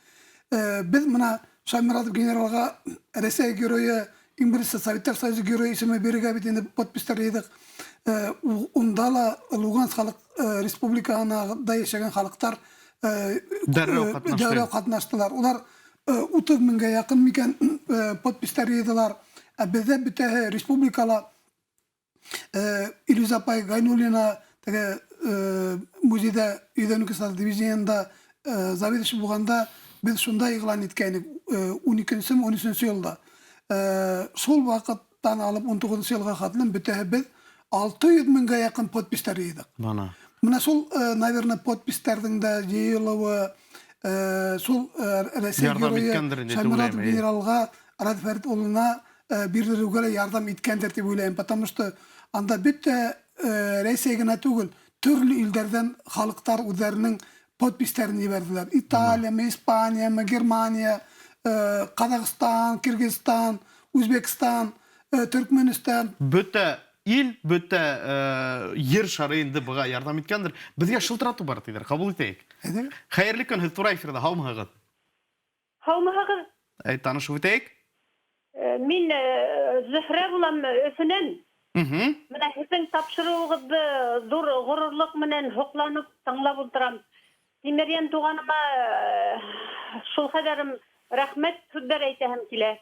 Без менә Шаймуратов генералга Россия герое, Имбирсе Советтер Союзы герое исеме биргә бит инде подпистар идек. Унда ла Луганск халык республикаһына да яшәгән халыктар дәррәү катнаштылар. Улар 30 меңгә якын микән подпистар идилар. Бездә бөтә республикала Илюзапай Гайнуллина теге музейда өйдәнү кысал дивизионында заведующий булганда biz şunda ilan etkənik 12-13 yılda. Sol vaqtdan alıb 19 yılға қатылым bütəhi biz 600 mingə yakın podpislər idik. Buna sol, наверное, podpislərдің də yeyilüvü, sol Rəsiya Gürüyə, Şaymuratov generalға, Arad Fərid oluna bir yardım etkəndir deyib öyləyim. Потому что anda bütə Rəsiyəginə tügül, türlü illərdən xalıqlar üzərinin podpislərini verdiler. İtalya, İspanya, Germaniya, Kazakistan, Kırgızistan, Uzbekistan, Türkmenistan. Bütün il, bütün yer şarı indi buğa yardım etkəndir. Bizə şıltıratı var deyir, kabul etəyik. Xeyirli gün, hüz tura efirdə, havmı hağıd? Havmı hağıd? Tanışıb etəyik? Min Zühre bulam öfünün. Mhm. Mına sizin tapşırığınızı zor gururluk menen hoklanıp tanlap oturam. Demeryen tuğanıma şul kadarım rahmet tüdder eytehem kile.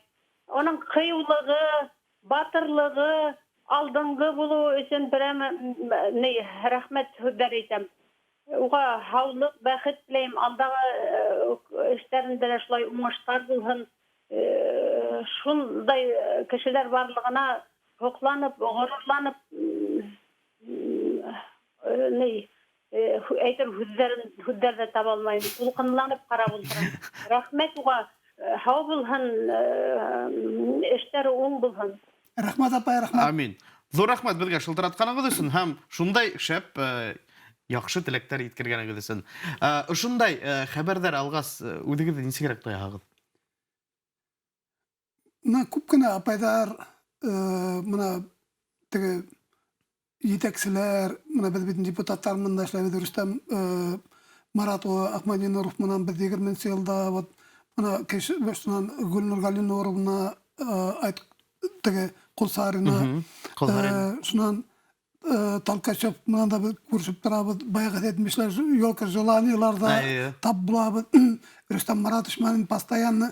Onun kıyılığı, batırlığı, aldыңғы bulu üçün бірәм rahmet tüdder eytem. Uğa havlıq, бәхет тілейм. Алдағы işlerinde de şulay uңaşlar bulhun. Şunday kişiler varlığına hoklanıp, gururlanıp әйтер hüdderde tabalmayın. Ulqınlanıp qarab olduram. Rahmet uğa hav bulhun, işleri oң bulhun. Rahmat apay, rahmat. Amin. Зор рахмат безгә шылтыратканыгыз өчен һәм шундай шәп яхшы теләктәр иткергәнегез өчен. Шундай хәбәрдар алгас үдегез нисегрәк тоягыз? Мына күп кенә апайдар, мына теге җитәкчеләр, мына без бит депутаттар монда эшләбез, Рөстәм Марат Ахмадинуров менән без 20 елда вот мына кеше башыннан Гөлнур Галиновна айт теге Кулсарина, шуннан Талкачев менән да без күршеп торабыз, баягы әйтмешләр, елка желанияларда тап булабыз. Рөстәм Маратович менән постоянно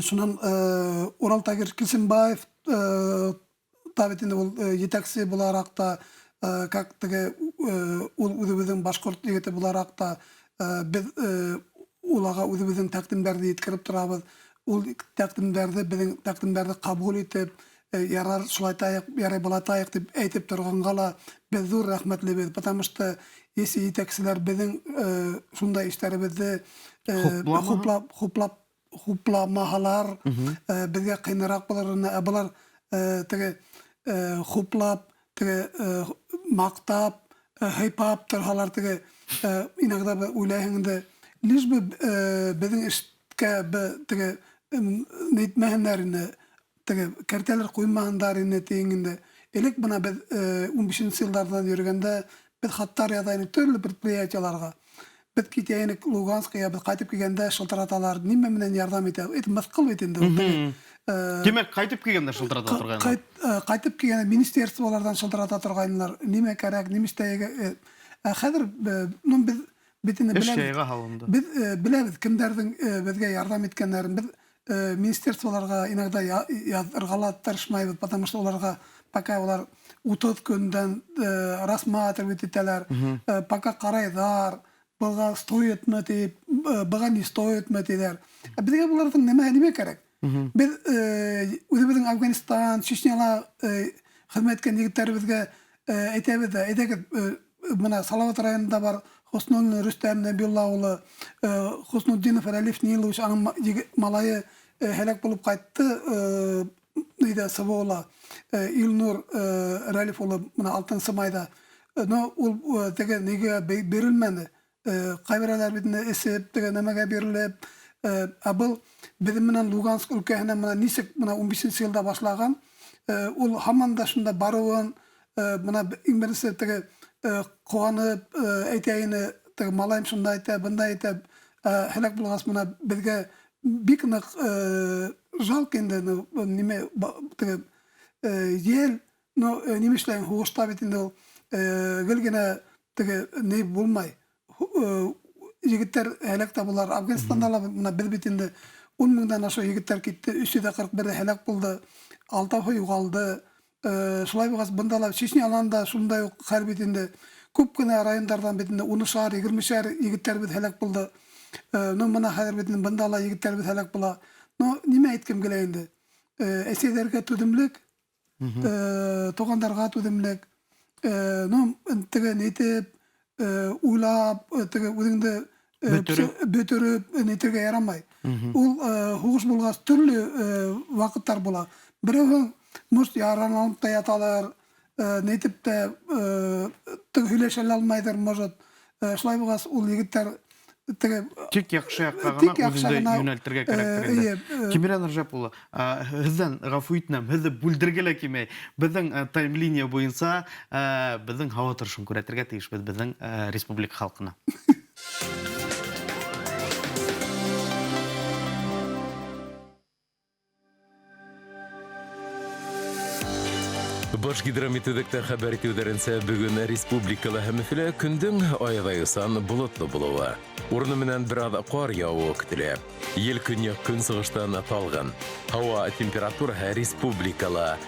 шунан Урал Тагир Килсенбаев табитинде ул җитәкче буларак та, как теге ул үзебезнең башкорт егете буларак та без уларга үзебезнең тәкъдимнәрне yetkirib торабыз. Ул тәкъдимнәрне безнең тәкъдимнәрне кабул итеп, ярар шулайтайык, ярай булатайык дип әйтеп торганга ла без зур рәхмәтлебез, потому что если җитәкчеләр безнең шундай эшләребезне хупламаһалар, безгә кыйнырак буларына, булар теге хуплап, теге мактап, хайпап торгалар теге иногда уйлайһыңда лишь бы безнең эшкә теге нитмәһеннәрне теге карталар куймагандарны тиңендә элек бына без 15 еллардан йөргәндә без хаттар язайны төрле предприятияларга biz kitaynik Lugansk'a biz qaytib kelganda şıltıratalar nima bilan yordam etadi. Et masqul etindi. Demek qaytib kelganda şıltırata turganlar. Qaytib kelganda ministerstvolardan şıltırata turganlar nima kerak, nima istayga. Hazır biz bitini bilamiz. Biz bilamiz kimlerden bizga yordam etkenlerin biz ministerstvolarga inogda yazırgalat tarışmayız. Потому что ularga пока ular 30 günden рассматривать ettiler. Пока qaraylar. Baga stoyet mi deyip, baga ne stoyet mi deyler. Bizge bunlardan neme gerek? Biz özümüzün Afganistan, Çeçnya'la hizmet etken yigitler bizge etebez de, edeket buna Salavat rayonunda var Hosnul Rüstem Nebiullahoğlu, Hosnuddinov Alif Nilovich anın malayı helak bulup kayıttı. Neydi Savoğla, İlnur Ralifoğlu buna 6. mayda. No, ul tege nege berilmedi. Kaybereler bitinde esip, tege nemege berilip, abıl bizim bilen Lugansk ülkesine buna nisek buna 15. yılda başlagan, ul haman da şunda barıvan, buna İngilizce tege koğanıp, eyteyini tege malayım şunda eyte, bunda eyte, helak bulgas buna bizge biknak jal kendi nime tege yel, no nimişlerin hoğuşta bitinde ol, gelgene tege ne bulmay. Yigitler helak tabular Afganistan'da buna bir bitinde 10 mingden aşağı yigitler gitti. 341'de helak buldu. 6 ay yoğaldı. Şulay biraz bundalar Çeçnya alanda şunday hal bitinde köp güne rayonlardan bitinde 10 şahar 20 şahar yigitler bit helak buldu. No buna hal bitinde bundalar yigitler bit helak bula. No nime etkim geleyindi. Esederge tüdümlük, toğandarga tüdümlük. No tege netip uylap, özünde bötürüp, netirge yaramay. Ul hukuş bulgas türlü vakıtlar bula. Bireğin must yaranılıp da yatalar, netip de hüleşel almaydır mojot. Şulay bulgas ul yigitler Тик яхшы якка үзендә юнәлтергә кирәк. Кимиран Рәҗәп улы, һездән гафу итнәм, һезне бүлдергәлә кимәй. Безнең таймлиния буенча безнең һава торышын күрәтергә тиешбез безнең республика халкына. Баш гидрометодикта хәбәр итүләренчә, бүген республикала һәм Өфөлә көндең айгайсан болытлы булуы. Урыны менән бераз кар явуы көтелә. Ел көньяк көнсыгыштан талган. Һава температураһы республикала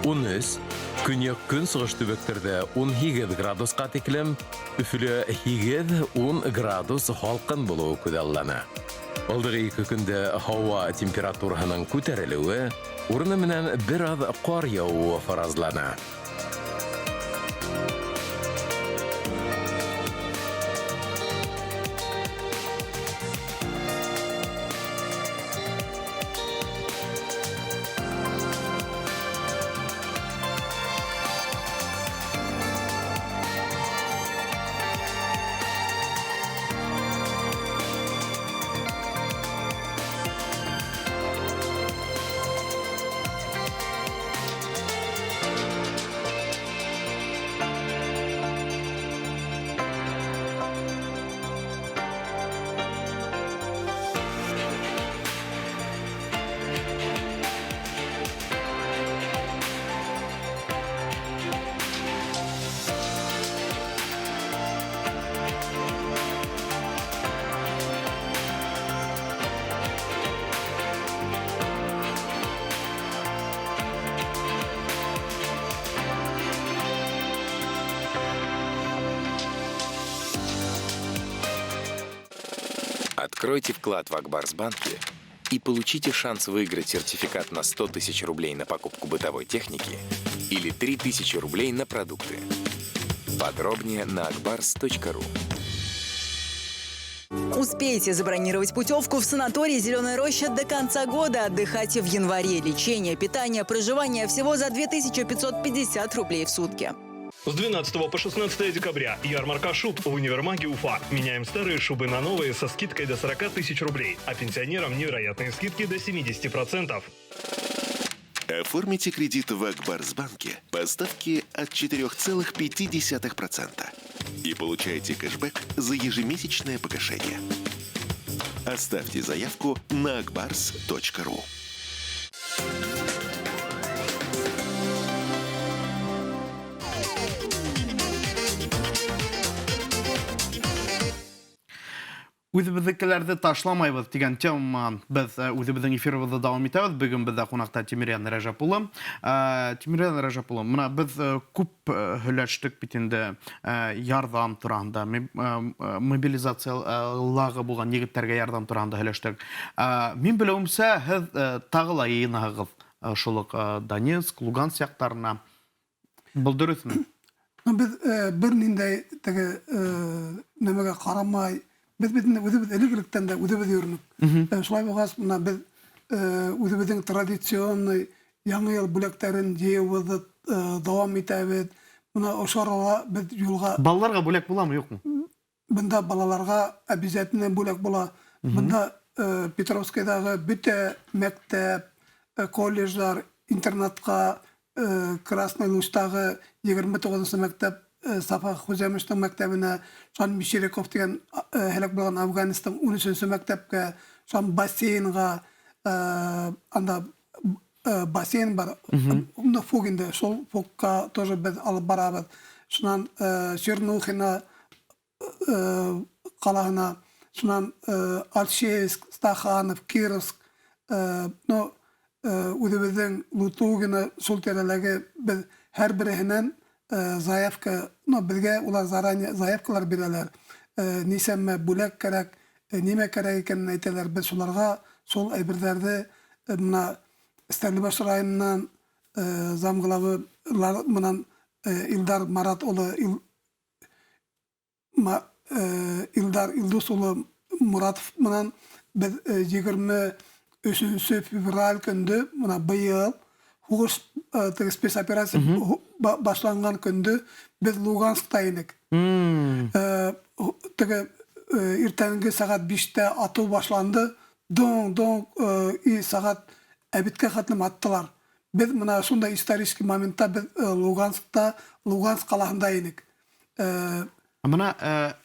13, көньяк көнсыгыш төбәкләрдә 18 градуска тиклем, Өфөлә 10 градус халкын булуы күзаллана. Алдыгы 2 көндә һава температураһының күтәрелүе, урыны менән бераз кар явуы фаразлана. Откройте вклад в Акбарсбанке и получите шанс выиграть сертификат на 100 тысяч рублей на покупку бытовой техники или 3000 рублей на продукты. Подробнее на akbars.ru. Успейте забронировать путевку в санаторий «Зеленая роща» до конца года. Отдыхайте в январе. Лечение, питание, проживание всего за 2550 рублей в сутки. С 12 по 16 декабря ярмарка шуб в универмаге Уфа. Меняем старые шубы на новые со скидкой до 40 тысяч рублей, а пенсионерам невероятные скидки до 70%. Оформите кредит в Акбарсбанке по ставке от 4,5% и получайте кэшбэк за ежемесячное погашение. Оставьте заявку на akbars.ru. Үзебезнекеләрне ташламайбыз дигән тема без үзебезнең эфирыбызда дәвам итәбез. Бүген бездә кунакта Тимирян Рәҗәп улы. Тимирян Рәҗәп улы, менә без күп һөйләштек бит инде ярдәм турында, мобилизацияларга булган егетләргә ярдәм турында һөйләштек. Мин беләмсә, һез тагы ла йыйнагыз шулык Донецк, Луганск яктарына. Бу дөресме? Без бер ниндәй теге нәмәгә карамай Biz özümüz elilikten de özümüz yürünük. Şulay bulğas buna biz özümüzün tradisyonlu yanı yıl büleklerin jeyibizdi davam etebid. Buna oşarala biz yolga... Ballarga bülek bula mı yok mu? Bunda balalarga обязательно bülek bula. Bunda Petrovskaydağı büte mektep, kollejlar, internatka, Krasnoy Luştağı 29. mektep Safa Huzemishning maktabine, Şan Mishirekov degan halak bo'lgan Afg'oniston 13 maktabga, Şan basseynga, anda basseyn bar. Unda foginde, şol fogga тоже biz alib barabız. Şundan Chernuxina qalağına, şundan Alchevsk, Stakhanov, Kirovsk, no o'zimizning Lutugina şol terelegi biz her birihinden zayıfka, no bilge ular zaranya zayıfkalar bileler. Nisemme bulak kerek, nime kerek ekenini ayteler. Biz şolarga sol aybirlerde mına İsterlibaş rayonundan zamgılavı mınan İldar Marat olu İldar İldus olu Muratov mınan biz 23 fevral gündü mına bıyıl Huğuz spesoperatsiya başlangan gündü biz Lugansk'ta idik. Ertängi saat 5'te atı başlandı. Don saat ebitke katılım attılar. Biz mına şunda historiski momentda biz Lugansk qalağında idik. Мына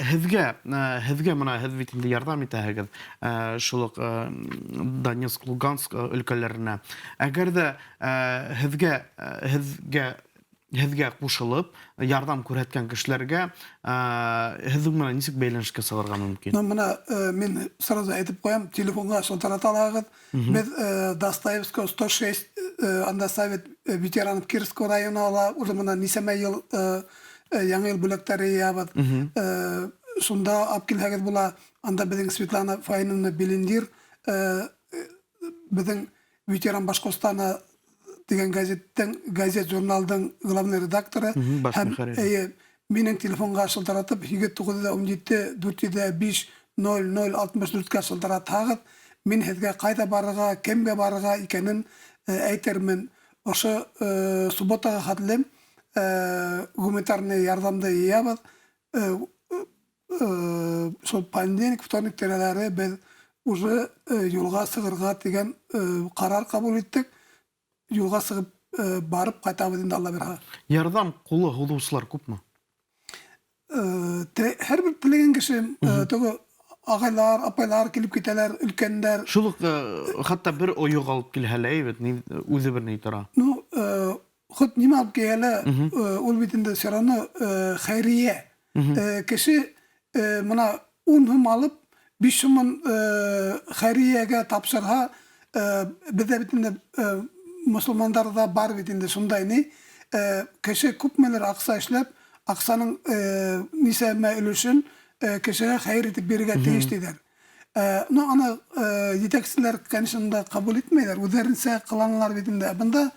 һеҙгә мына һеҙ бит инде ярдәм итәһегеҙ шул ук Донецк, Луганск өлкәләренә. Әгәр дә һеҙгә ҡушылып ярдәм күрһәткән кешеләргә һеҙ менән нисек бәйләнешкә сығырға мөмкин? Мына мин сразу әйтеп ҡуям, телефонға шылтырата алағыҙ. Беҙ Достоевского 106 анда Совет ветеранов Кирского района ала, уже мына нисәмә йыл яңы ел бүләктәре ябыҙ. Шунда алып килһәгеҙ була, анда беҙҙең Светлана Фаиновна Белендир, беҙҙең ветеран Башҡортостана дигән газет журналдың главный редакторы. Минең телефонға шылтыратып 797-405-0064-ка шылтыратһағыҙ. Мин һеҙгә ҡайҙа барырға, кемгә барырға икәнен әйтермен. Ошо субботаға хәтлем гуманитарный ярҙамды йыябыҙ. Шул понедельник, вторник тирәләре беҙ уже юлға сығырға тигән ҡарар ҡабул иттек. Юлға сығып барып ҡайтабыҙ инде Алла бирһә. Ярдәм ҡулы һуҙыусылар күпме? Һәр бер теләгән кеше, ағайлар, апайлар килеп китәләр, өлкәндәр. Шул ук хатта бер ойоҡ алып килһәләр, үҙе бер ни тора. Хот нимә алып килһәләр, ул бит инде все равно хәйрия. Кеше мына 10 һум алып, 5 һумын хәйриягә тапшырһа, беҙҙә бит инде мосолмандарда бар бит инде шундай ни. Кеше күпмелер аҡса эшләп, аҡсаның нисәмә өлөшөн кешегә хәйер итеп бирергә тейеш тиҙәр. Аны етәкселәр, конечно, ҡабул итмәйҙәр. Үҙҙәренсә ҡыланалар бит инде. Бында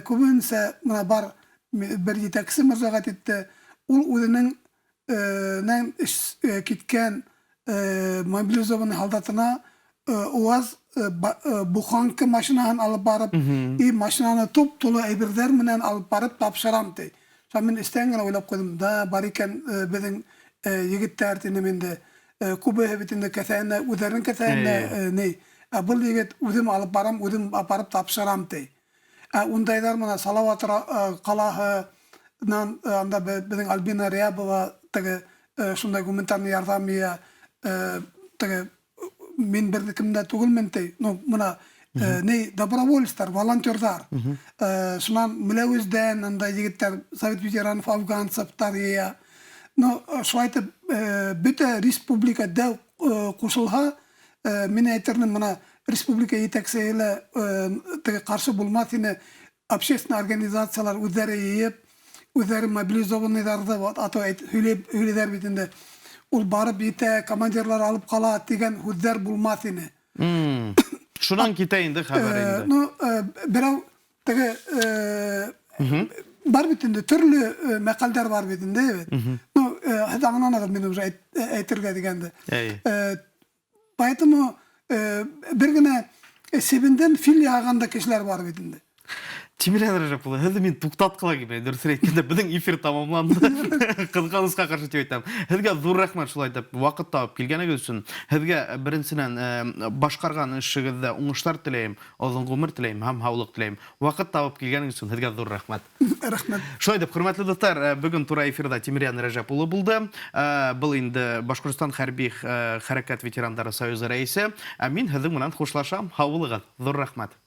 күбенсә мына бар бер етәксе мөрәжәғәт итте. Ул үҙенең киткән мобилизованный һалдатына УАЗ буханка машинаһын алып барып, и машинаны туп-тулы әйберҙәр менән алып барып тапшырам ти. Мин эстән генә уйлап ҡуйҙым, да бар икән беҙҙең егеттәр тинем инде. Күбеһе бит инде кеҫәһенә, үҙҙәренең кеҫәһенә ни. Был егет үҙем алып барам, үҙем апарып тапшырам ти. Ундайҙар мына Салауат ҡалаһынан анда беҙҙең Альбина Рябова теге шундай гуманитарный ярҙам теге мин берҙекемдә түгелмен ти. Мына добровольцтар, волонтерҙар. Шунан Мөләүездән андай егеттәр, Совет ветеранов, афганцевтар йыя. Шулай итеп, бөтә республика дәү ҡушылһа, мин әйтермен, мына республика етәксеһе теге ҡаршы булмаҫ ине. Общественный организациялар үҙҙәре йыйып, үҙҙәре мобилизованныйҙарҙы һөйләйҙәр бит инде. Ул барып етә, командирлар алып ҡала тигән һүҙҙәр булмаҫ ине. Шунан китә инде хәбәр инде. Берәү теге бар бит инде, төрлө мәҡәлдәр бар бит инде. Һеҙ аңланығыҙ мин уже әйтергә дигәнде. Поэтому бер генә себендән фил яғанда кешеләр бар бит инде. Тимирән Рәжәпұлы, һеҙ мин туҡтатҡыла килмәй, дөрөҫөн әйткәндә, беҙҙең эфир тамамланды. Ҡыҙғанысҡа ҡаршы тип әйтәм. Һеҙгә ҙур рәхмәт шулай итеп ваҡыт табып килгәнегеҙ өсөн. Һеҙгә беренсенән башҡарған эшегеҙҙә уңыштар теләйем, оҙон ғүмер теләйем һәм һаулыҡ теләйем. Ваҡыт табып килгәнегеҙ өсөн һеҙгә ҙур рәхмәт. Рәхмәт. Шулай итеп, хөрмәтле дуҫтар, бөгөн тура эфирҙа Тимирән Рәжәпұлы булды. Был инде Башҡортостан хәрби хәрәкәт ветерандары союзы рәйесе. Мин һеҙҙең менән хушлашам. Һаулығыҙ. Ҙур рәхмәт.